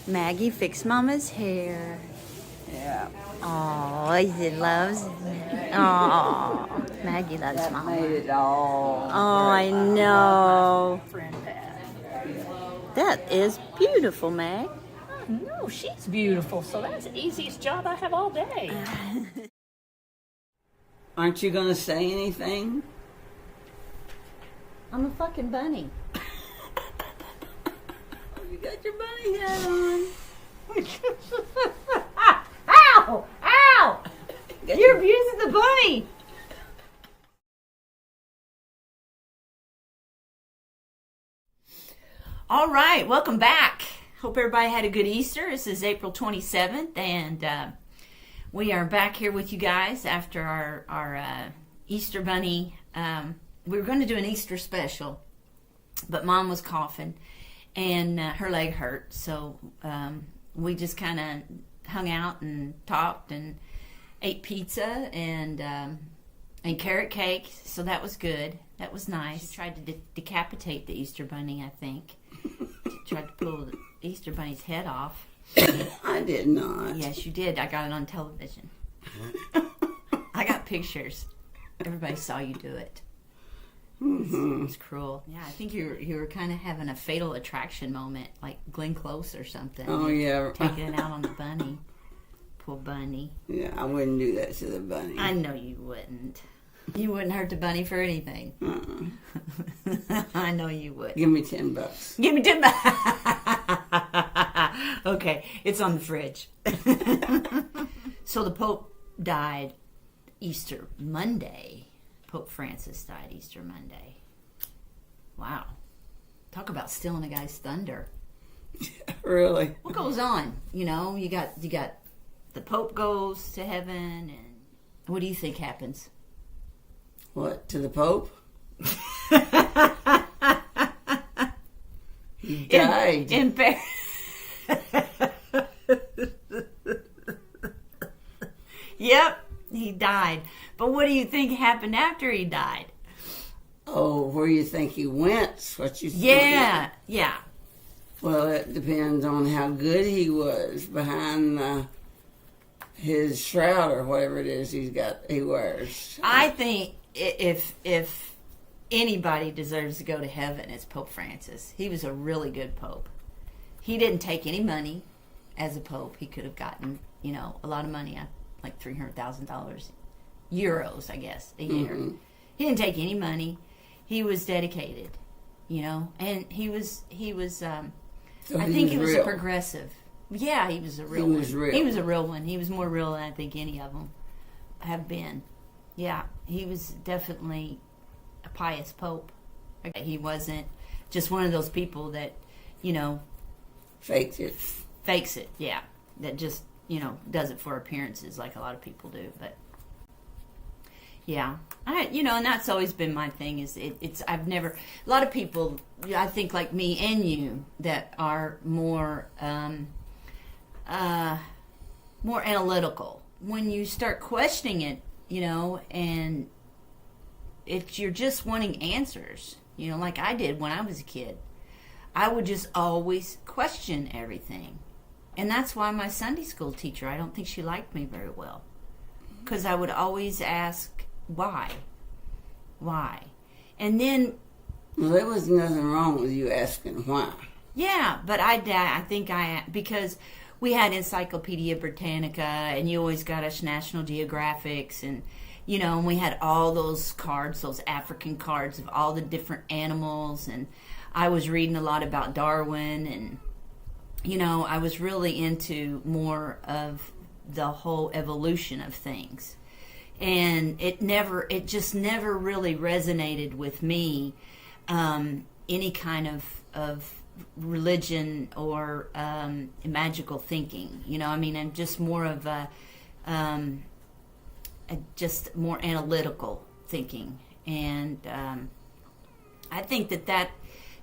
Maggie fixed Mama's hair. Yeah. Oh, he loves it. Oh, Maggie loves That Mama. made it all. Oh, I know. Friend Pat. That is beautiful, Mag. No, she's beautiful, so that's the easiest job I have all day. Aren't you going to say anything? I'm a fucking bunny. You got your bunny hat on. Ow! Ow! You're abusing the bunny. All right, welcome back. Hope everybody had a good Easter. This is April 27th, and we are back here with you guys after our Easter bunny. We were going to do an Easter special, but Mom was coughing, and her leg hurt, so we just kind of hung out and talked and ate pizza and carrot cake, so that was good. That was nice. She tried to decapitate the Easter bunny, I think. She tried to pull the Easter bunny's head off. I did not. Yes, you did. I got it on television. I got pictures. Everybody saw you do it. It's cruel. Yeah, I think you were kind of having a fatal attraction moment, like Glenn Close or something. Oh, yeah. Taking it out on the bunny. Poor bunny. Yeah, I wouldn't do that to the bunny. I know you wouldn't. You wouldn't hurt the bunny for anything. I know you would. Give me $10. Give me $10. Okay, it's on the fridge. So the Pope died Easter Monday. Pope Francis died Easter Monday. Wow. Talk about stealing a guy's thunder. Really? What goes on? You know, you got the Pope goes to heaven, and what do you think happens? What, to the Pope? He died. In Paris. Yep, he died. But what do you think happened after he died? Oh, where you think he went? What you think? Yeah. Well, it depends on how good he was behind his shroud or whatever it is he wears. I think if anybody deserves to go to heaven, it's Pope Francis. He was a really good pope. He didn't take any money as a pope. He could have gotten, a lot of money, like $300,000 euros, I guess, a year. Mm-hmm. He didn't take any money. He was dedicated, and he was. So I think he was real. a progressive. Yeah, he was a real one. He was a real one. He was more real than I think any of them have been. Yeah, he was definitely a pious pope. He wasn't just one of those people that, fakes it, yeah. That just, does it for appearances like a lot of people do. But, yeah. And that's always been my thing is a lot of people, I think like me and you, that are more analytical. When you start questioning it, and you're just wanting answers, like I did when I was a kid. I would just always question everything. And that's why my Sunday school teacher, I don't think she liked me very well. Because I would always ask, why? Why? And then... Well, there was nothing wrong with you asking why. Yeah, but because we had Encyclopedia Britannica, and you always got us National Geographics, and and we had all those cards, those African cards of all the different animals, and I was reading a lot about Darwin, and I was really into more of the whole evolution of things, and it just never really resonated with me, any kind of religion or magical thinking. I'm just more of a just more analytical thinking, and I think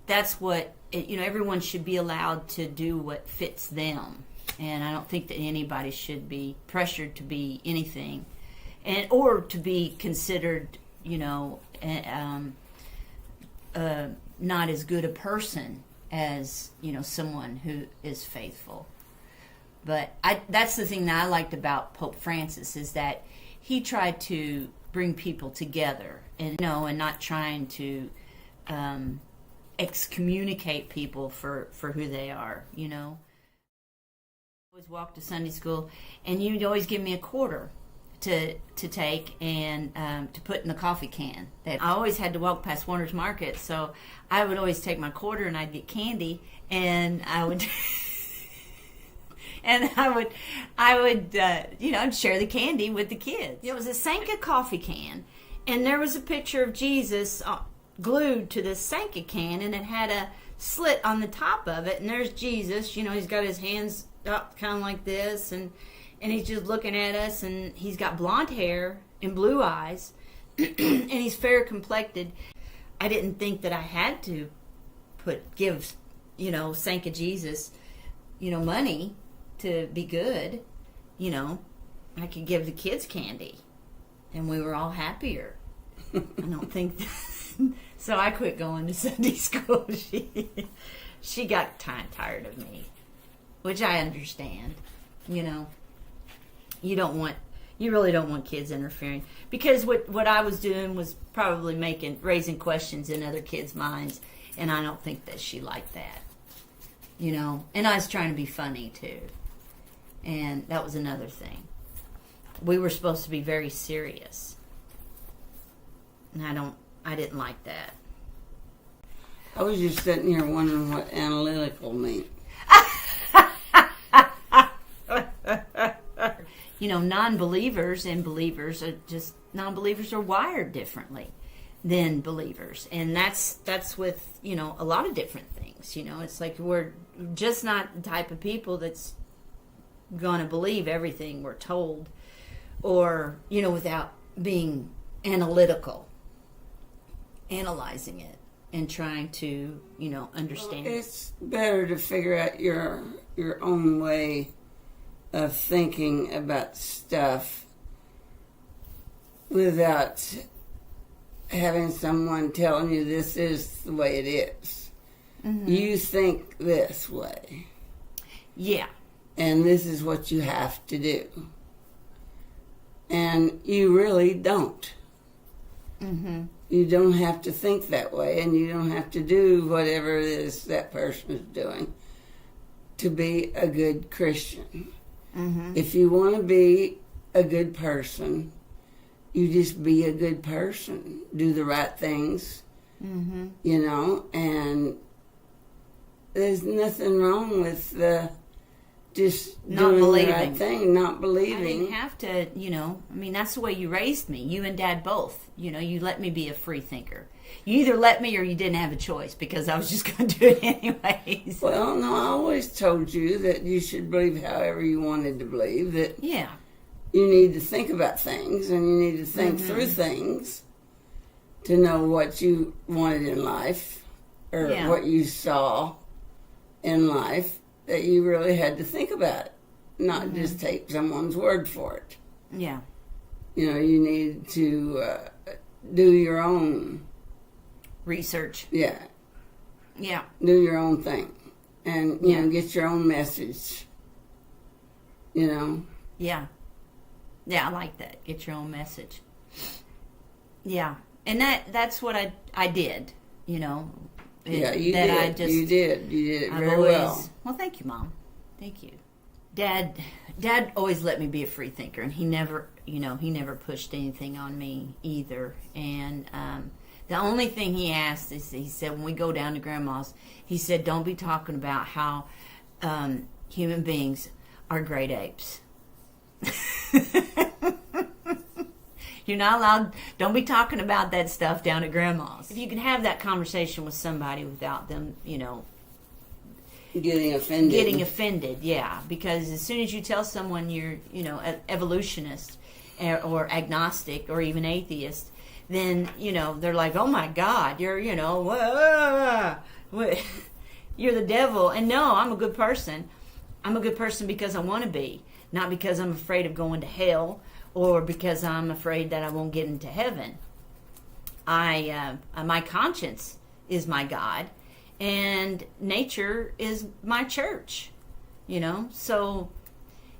that's what everyone should be allowed to do what fits them, and I don't think that anybody should be pressured to be anything, or to be considered not as good a person as someone who is faithful. But that's the thing that I liked about Pope Francis, is that he tried to bring people together, and and not trying to excommunicate people for who they are. I always walk to Sunday school, and you'd always give me a quarter to take and to put in the coffee can. That I always had to walk past Warner's Market, so I would always take my quarter and I'd get candy, and I would and I would I'd share the candy with the kids. It was a Sanka coffee can, and there was a picture of Jesus glued to this Sanka can, and it had a slit on the top of it, and there's Jesus. He's got his hands up kind of like this, and he's just looking at us, and he's got blonde hair and blue eyes, and he's fair complected. I didn't think that I had to give Sanka Jesus money to be good. I could give the kids candy, and we were all happier. I don't think so. I quit going to Sunday school. She got tired of me, which I understand. You really don't want kids interfering, because what I was doing was probably raising questions in other kids' minds, and I don't think that she liked that. And I was trying to be funny too, and that was another thing. We were supposed to be very serious, and I didn't like that. I was just sitting here wondering what analytical meant. Non-believers and believers non-believers are wired differently than believers, and that's with a lot of different things. It's like we're just not the type of people that's gonna believe everything we're told, or without being analytical, analyzing it and trying to understand. It's better to figure out your own way of thinking about stuff without having someone telling you this is the way it is. Mm-hmm. You think this way. Yeah. And this is what you have to do. And you really don't. Mm-hmm. You don't have to think that way, and you don't have to do whatever it is that person is doing to be a good Christian. Mm-hmm. If you want to be a good person, you just be a good person. Do the right things, mm-hmm. And there's nothing wrong with just not doing believing. The right thing, not believing. I didn't have to, that's the way you raised me. You and Dad both. You let me be a free thinker. You either let me or you didn't have a choice, because I was just going to do it anyways. Well, no, I always told you that you should believe however you wanted to believe. That yeah. You need to think about things, and you need to think mm-hmm. through things to know what you wanted in life, or what you saw in life, that you really had to think about it, not mm-hmm. just take someone's word for it. Yeah. You need to do your own research. Yeah. Yeah. Do your own thing, and get your own message. Yeah. Yeah, I like that. Get your own message. Yeah, and that's what I did. You did. You did it very well. Well, thank you, Mom. Thank you. Dad always let me be a free thinker, and he never pushed anything on me either. And the only thing he asked is, he said, when we go down to Grandma's, he said, don't be talking about how human beings are great apes. You're not allowed, don't be talking about that stuff down at Grandma's. If you can have that conversation with somebody without them, getting offended, yeah. Because as soon as you tell someone you're, evolutionist or agnostic or even atheist, then, they're like, oh my God, you're, you're the devil. And no, I'm a good person. I'm a good person because I want to be, not because I'm afraid of going to hell or because I'm afraid that I won't get into heaven. My conscience is my God, and nature is my church. So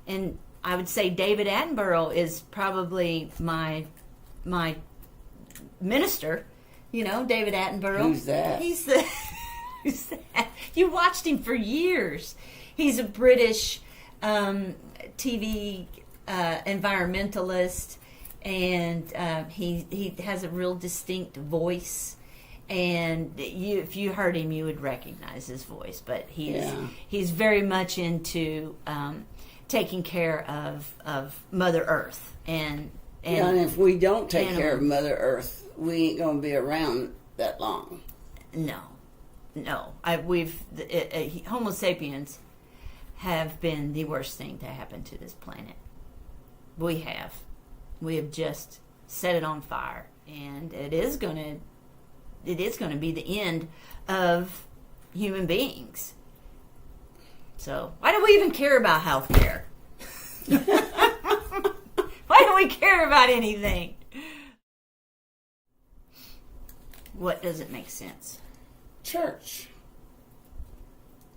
and I would say David Attenborough is probably my minister. David Attenborough. Who's that? He's the. Who's that? You watched him for years. He's a British TV environmentalist, and he has a real distinct voice. And if you heard him, you would recognize his voice. But he's very much into taking care of Mother Earth, and if we don't take care of Mother Earth, we ain't gonna be around that long. No. Homo sapiens have been the worst thing to happen to this planet. We have just set it on fire, and it is going to be the end of human beings. So why do we even care about health care? Why do we care about anything? What doesn't make sense? Church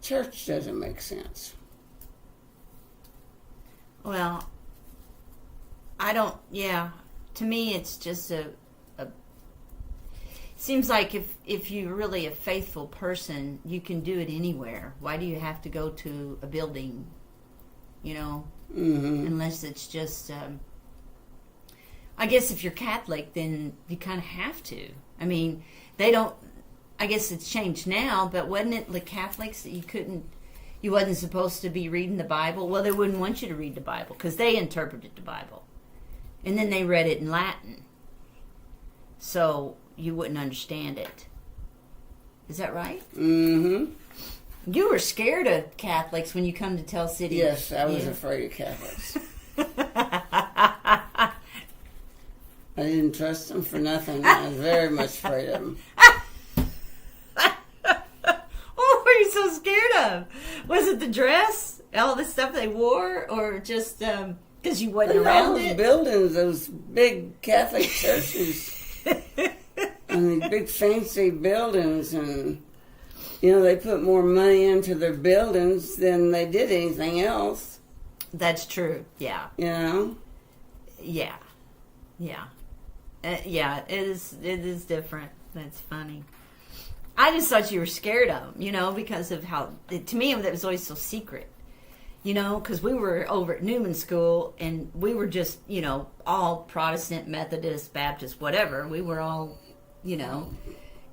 doesn't make sense. Well, I don't. Yeah, to me, it's just a. It seems like if you're really a faithful person, you can do it anywhere. Why do you have to go to a building? Unless it's just. I guess if you're Catholic, then you kind of have to. I mean, they don't. I guess it's changed now, but wasn't it the Catholics that you wasn't supposed to be reading the Bible? Well, they wouldn't want you to read the Bible because they interpreted the Bible. And then they read it in Latin. So you wouldn't understand it. Is that right? Mm-hmm. You were scared of Catholics when you come to Tell City. Yes, I was afraid of Catholics. I didn't trust them for nothing. I was very much afraid of them. What were you so scared of? Was it the dress? All the stuff they wore? Or just because you wasn't around those it? Buildings, those big Catholic churches. And these big fancy buildings. And, they put more money into their buildings than they did anything else. That's true, yeah. Yeah. Yeah. Yeah, it is different. That's funny. I just thought you were scared of them, because of how, to me, that was always so secret. Because we were over at Newman School, and we were just, all Protestant, Methodist, Baptist, whatever. We were all,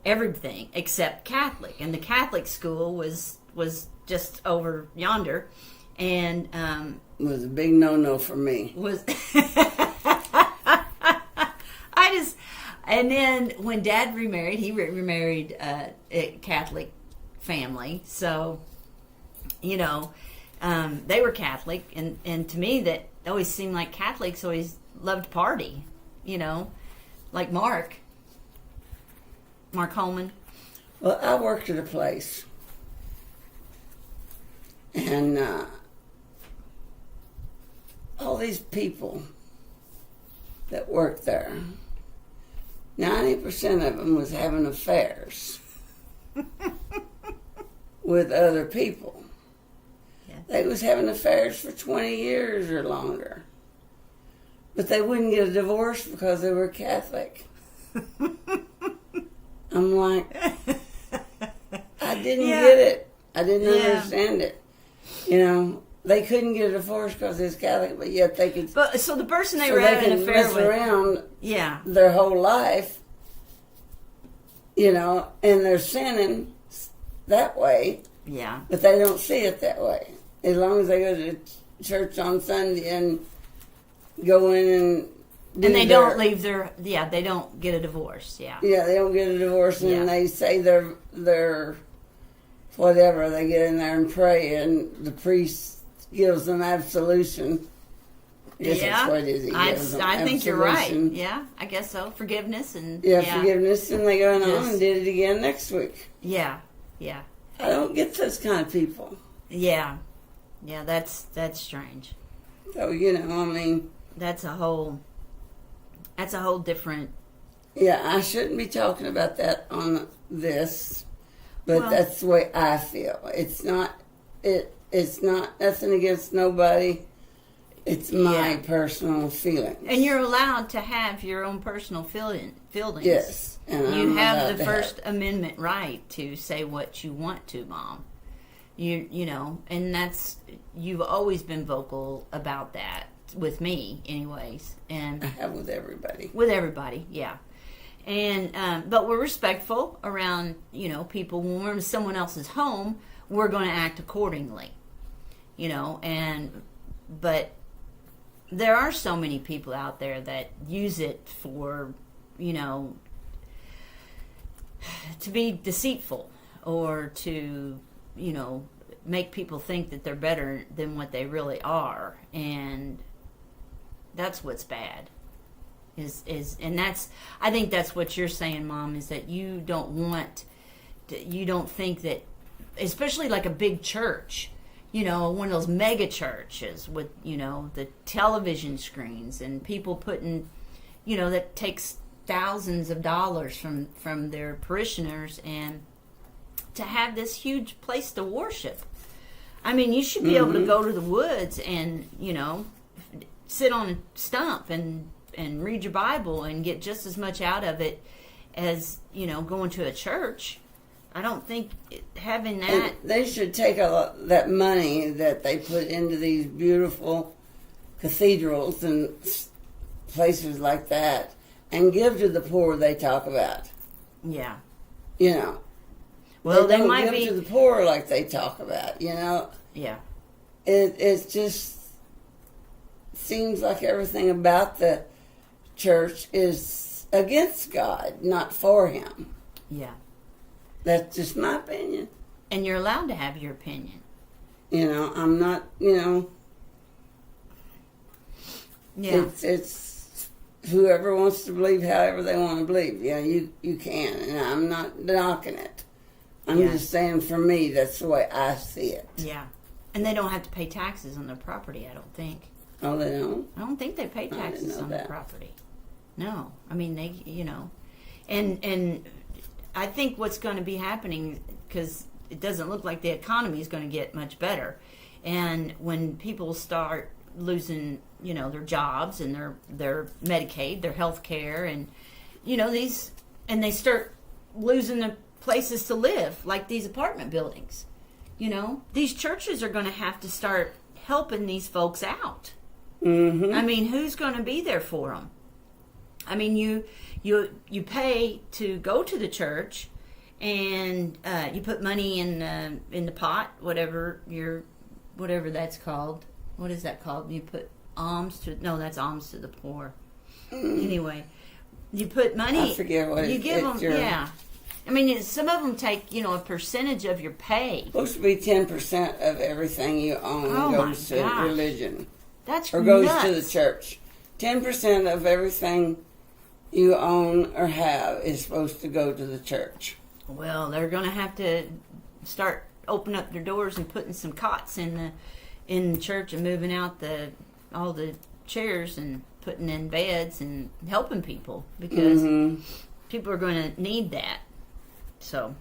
everything except Catholic. And the Catholic school was just over yonder. And it was a big no-no for me. And then when Dad remarried, he remarried a Catholic family. So, they were Catholic. And to me, that always seemed like Catholics always loved to party, like Mark Holman. Well, I worked at a place. And all these people that worked there, 90% of them was having affairs with other people. Yeah. They was having affairs for 20 years or longer. But they wouldn't get a divorce because they were Catholic. I'm like, I didn't get it. I didn't understand it. They couldn't get a divorce because they was Catholic, but yet they could. But so the person they were having an affair with, around, their whole life, and they're sinning that way. Yeah. But they don't see it that way. As long as they go to church on Sunday and go in and they don't leave they don't get a divorce. Yeah. Yeah, they don't get a divorce, and they say they're whatever. They get in there and pray, and the priest gives them absolution. I guess that's what it is. I think you're right. Yeah, I guess so. Forgiveness and forgiveness, and they go on and did it again next week. Yeah. I don't get those kind of people. Yeah, that's strange. So I mean, that's a whole different. Yeah, I shouldn't be talking about that on this, but that's the way I feel. It's not nothing against nobody. It's my Yeah. personal feelings. And you're allowed to have your own personal feelings. Yes. And You I'm have allowed the to First Amendment right to say what you want to, Mom. You know, and that's, you've always been vocal about that with me, anyways, and I have with everybody. with everybody, yeah. And but we're respectful around, you know, people. When we're in someone else's home, we're going to act accordingly, you know. And but there are so many people out there that use it for, you know, to be deceitful or to, you know, make people think that they're better than what they really are, and that's what's bad. And that's, I think that's what you're saying, Mom, is that you don't think that, especially like a big church, you know, one of those mega churches with, you know, the television screens and people putting, you know, that takes thousands of dollars from their parishioners, and to have this huge place to worship. I mean, you should be able to go to the woods and, you know, sit on a stump and read your Bible and get just as much out of it as, you know, going to a church. I don't think having that... And they should take that money that they put into these beautiful cathedrals and places like that and give to the poor they talk about. Yeah. You know. Well, they don't might give be... to the poor like they talk about, you know. Yeah. It just seems like everything about the church is against God, not for Him. Yeah. That's just my opinion. And you're allowed to have your opinion. You know, I'm not, you know. Yeah. It's whoever wants to believe however they want to believe. You know, you can, and I'm not knocking it. I'm just saying, for me, that's the way I see it. Yeah. And they don't have to pay taxes on their property, I don't think. Oh, they don't? I don't think they pay taxes on their property. No. I mean, they, you know. And I think what's going to be happening, because it doesn't look like the economy is going to get much better. And when people start losing, you know, their jobs and their Medicaid, their health care, and, you know, and they start losing the places to live, like these apartment buildings. You know, these churches are going to have to start helping these folks out. Mm-hmm. I mean, who's going to be there for them? I mean, you pay to go to the church, and you put money in the pot, whatever that's called. What is that called? You put that's alms to the poor. Anyway, you put money. I forget what you give them. Yeah. I mean, some of them take, you know, a percentage of your pay. Supposed to be 10% of everything you own goes to religion. That's or goes nuts. to the church. 10% of everything you own or have is supposed to go to the church. Well, they're going to have to start opening up their doors and putting some cots in the church and moving out all the chairs and putting in beds and helping people, because people are going to need that. So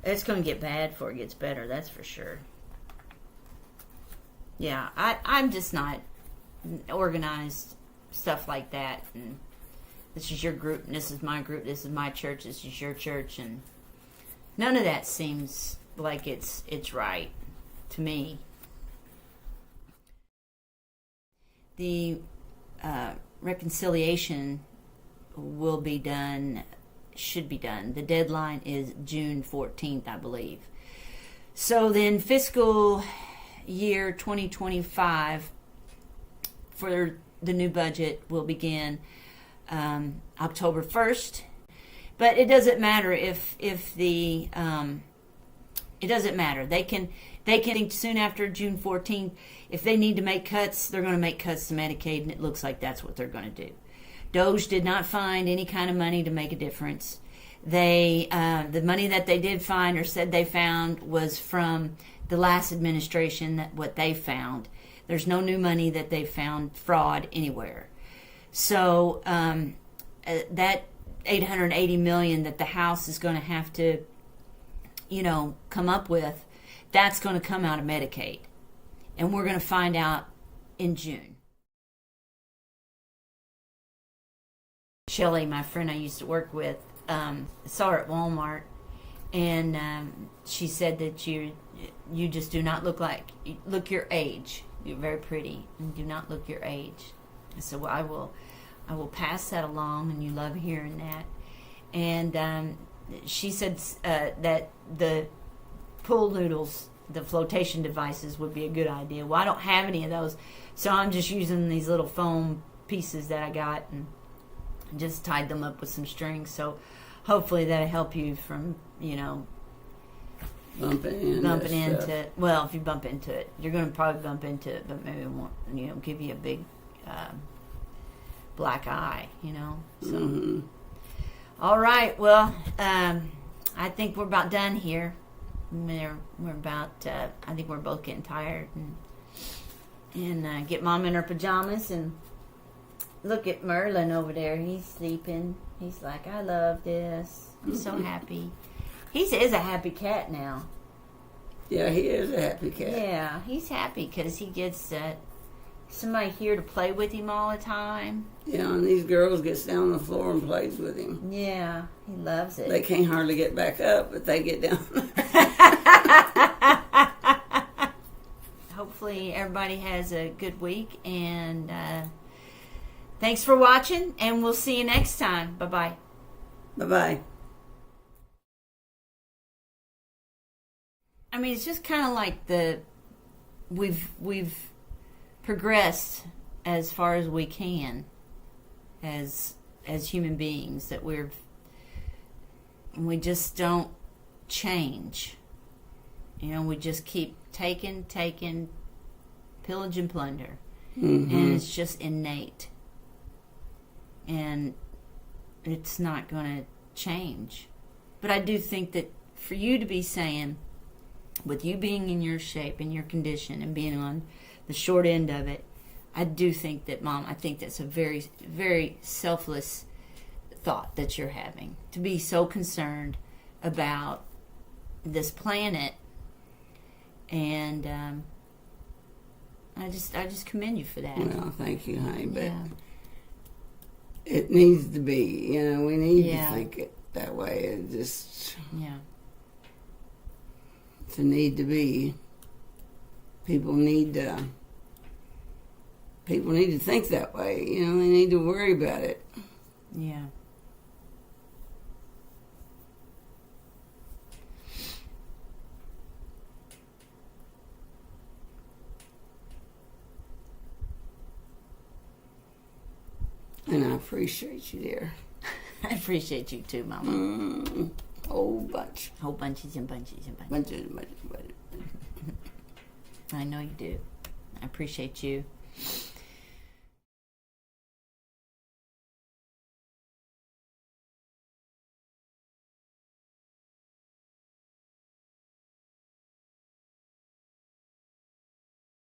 it's going to get bad before it gets better, that's for sure. Yeah, I'm just not organized stuff like that. And this is your group, and this is my group, this is my church, this is your church, and none of that seems like it's right to me. The reconciliation should be done. The deadline is June 14th, I believe. So then fiscal year 2025 for the new budget will begin October 1st. But it doesn't matter if it doesn't matter. They can soon after June 14th, if they need to make cuts, they're going to make cuts to Medicaid, and it looks like that's what they're going to do. DOJ did not find any kind of money to make a difference. The money that they did find or said they found was from the last administration, what they found. There's no new money that they found fraud anywhere. So that $880 million that the House is going to have to, you know, come up with, that's going to come out of Medicaid. And we're going to find out in June. Shelly, my friend I used to work with, saw her at Walmart, and she said that you just do not look your age. You're very pretty, and do not look your age. So I will pass that along, and you love hearing that. And she said that the pool noodles, the flotation devices, would be a good idea. Well, I don't have any of those, so I'm just using these little foam pieces that I got and just tied them up with some strings. So hopefully that'll help you from, bumping into it. Well, if you bump into it, you're going to probably bump into it, but maybe it won't, give you a big black eye, So, All right. Well, I think we're about done here. We're about. I think we're both getting tired, and get Mom in her pajamas and look at Merlin over there. He's sleeping. He's like, I love this. I'm so happy. He is a happy cat now. Yeah, he is a happy cat. Yeah, he's happy because he gets somebody here to play with him all the time. Yeah, and these girls gets down on the floor and plays with him. Yeah, he loves it. They can't hardly get back up, but they get down there. Hopefully everybody has a good week, and thanks for watching, and we'll see you next time. Bye-bye. Bye-bye. I mean, it's just kind of like we've progressed as far as we can as human beings, that we just don't change. We just keep taking, pillage and plunder. Mm-hmm. And it's just innate. And it's not going to change. But I do think that for you to be saying, with you being in your shape and your condition and being on the short end of it, I do think that, Mom, I think that's a very, very selfless thought that you're having, to be so concerned about this planet. And I just commend you for that. Well, thank you, honey. But Yeah. it needs to be. We need Yeah. to think it that way. It just, Yeah. it's a need to be. People need to think that way. They need to worry about it. Yeah. And I appreciate you, dear. I appreciate you too, Mama. Whole bunch. Whole bunches and bunches and bunches. Bunches. I know you do. I appreciate you.